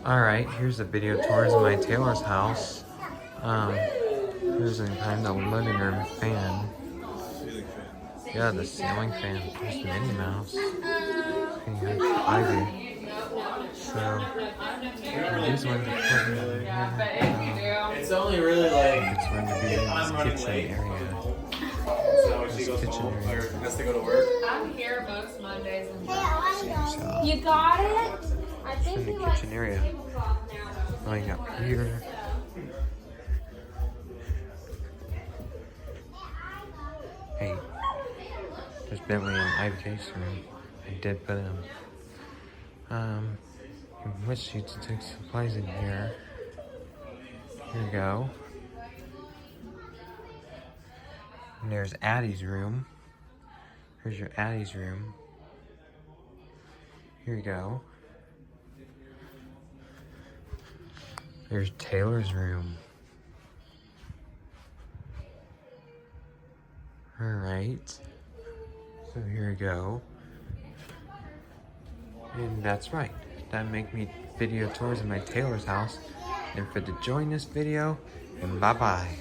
Alright, here's a video tours of my Taylor's house. Here's a kind of living room fan. Yeah, the ceiling fan. There's Minnie Mouse. Okay, Ivy. So, these ones are putting over here. It's only really like It's going to be in this kitchen area. so she goes home or has to go to work. I'm here most Mondays and So, You got it? I it's in think the you like kitchen area. tablecloth now. Going up here. Hey, there's Bentley and Ivy Case room. I did put them. I wish you to take supplies in here. Here you go. And there's Addie's room. Here's your Addie's room. Here you go. There's Taylor's room. Alright. So here we go. And that's right. That make me video tours of my Taylor's house. And for to join this video, and bye-bye.